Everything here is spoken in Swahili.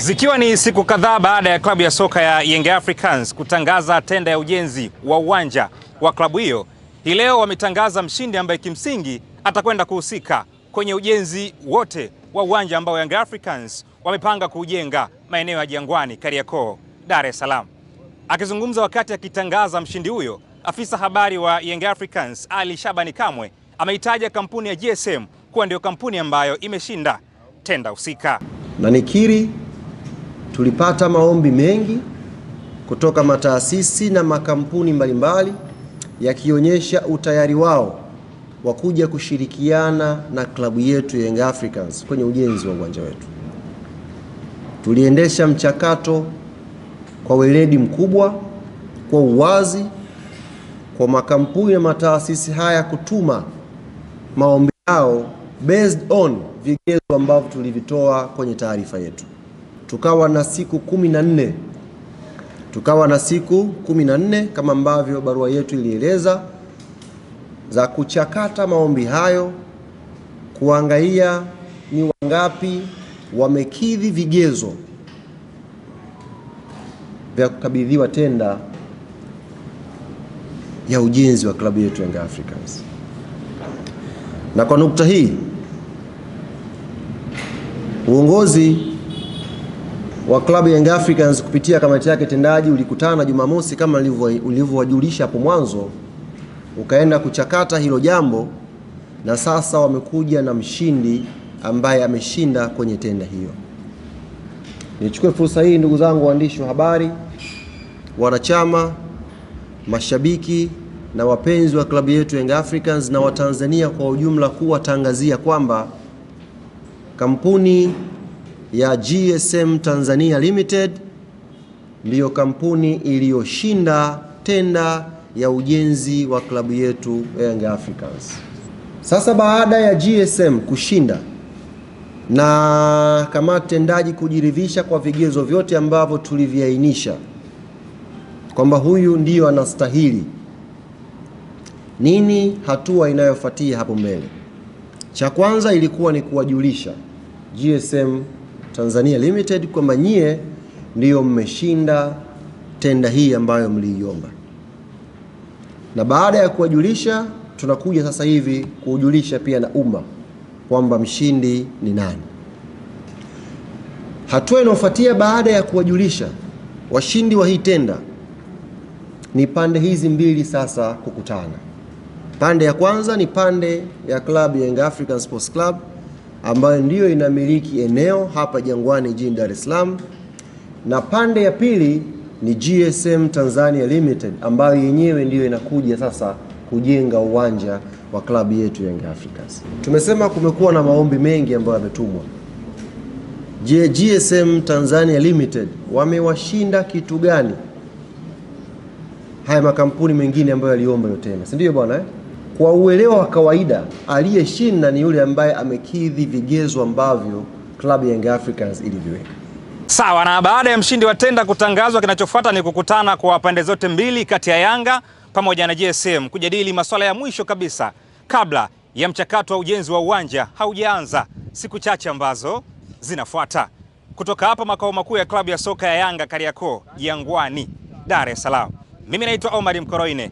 Zikiwa ni siku kadhaa baada ya klabu ya soka ya Young Africans kutangaza tenda ya ujenzi wa uwanja wa klabu hiyo, hii leo wametangaza mshindi ambaye kimsingi atakwenda kuhusika kwenye ujenzi wote wa uwanja ambao Young Africans wamepanga kujenga maeneo ya Jangwani, Kariakoo, Dar es Salaam. Akizungumza wakati akitangaza mshindi huyo, afisa habari wa Young Africans Ali Shabani Kamwe ameitaja kampuni ya GSM kuwa ndio kampuni ambayo imeshinda tenda husika. Na nikiri tulipata maombi mengi kutoka mataasisi na makampuni mbalimbali yakionyesha utayari wao wa kuja kushirikiana na klabu yetu ya Young Africans kwenye ujenzi wa uwanja wetu. Tuliendesha mchakato kwa weledi mkubwa, kwa uwazi, kwa makampuni na mataasisi haya kutuma maombi yao based on vigezo ambavyo tulivitoa kwenye taarifa yetu. Tukawa na siku 14 kama ambavyo barua yetu ilieleza za kuchakata maombi hayo, kuangalia ni wangapi wamekidhi vigezo vya kukabidhiwa tenda ya ujenzi wa klabu yetu Young Africans. Na kwa nukta hii, uongozi wa klabu Young Africans kupitia kamati yake tendaji ulikutana Jumamosi kama ulivyowajulisha hapo mwanzo, ukaenda kuchakata hilo jambo, na sasa wamekuja na mshindi ambaye ameshinda kwenye tenda hiyo. Nichukue fursa hii, ndugu zangu waandishi wa habari, wanachama, mashabiki na wapenzi wa klabu yetu Young Africans na Watanzania kwa ujumla, kuwatangazia kwamba kampuni ya GSM Tanzania Limited ndiyo kampuni iliyoshinda tenda ya ujenzi wa klabu yetu Young Africans. Sasa baada ya GSM kushinda na kamati tendaji kujiridhisha kwa vigezo vyote ambavyo tuliviainisha kwamba huyu ndiyo anastahili, nini hatua inayofuatia hapo mbele? Cha kwanza ilikuwa ni kuwajulisha GSM Tanzania Limited kwamba nyie ndiyo mmeshinda tenda hii ambayo mliiomba. Na baada ya kuwajulisha, tunakuja sasa hivi kujulisha pia na umma kwamba mshindi ni nani. Hatua inayofuatia baada ya kuwajulisha washindi wa hii tenda ni pande hizi mbili sasa kukutana. Pande ya kwanza ni pande ya klabu ya Young African Sports Club ambayo ndiyo inamiliki eneo hapa Jangwani jijini Dar es Salaam, na pande ya pili ni GSM Tanzania Limited ambayo yenyewe ndiyo inakuja sasa kujenga uwanja wa klabu yetu Young Africans. Tumesema kumekuwa na maombi mengi ambayo yametumwa. Je, GSM Tanzania Limited wamewashinda kitu gani haya makampuni mengine ambayo yaliomba hiyo tena? Si ndio bwana? Kwa uelewa wa kawaida, aliyeshinda ni yule ambaye amekidhi vigezo ambavyo klabu ya Young Africans iliviweka. Sawa, na baada ya mshindi wa tenda kutangazwa, kinachofuata ni kukutana kwa pande zote mbili kati ya Yanga pamoja na GSM kujadili masuala ya mwisho kabisa kabla ya mchakato wa ujenzi wa uwanja haujaanza siku chache ambazo zinafuata. Kutoka hapa makao makuu ya klabu ya soka ya Yanga Kariakoo, Jangwani, Dar es Salaam, mimi naitwa Omar Mkoroine.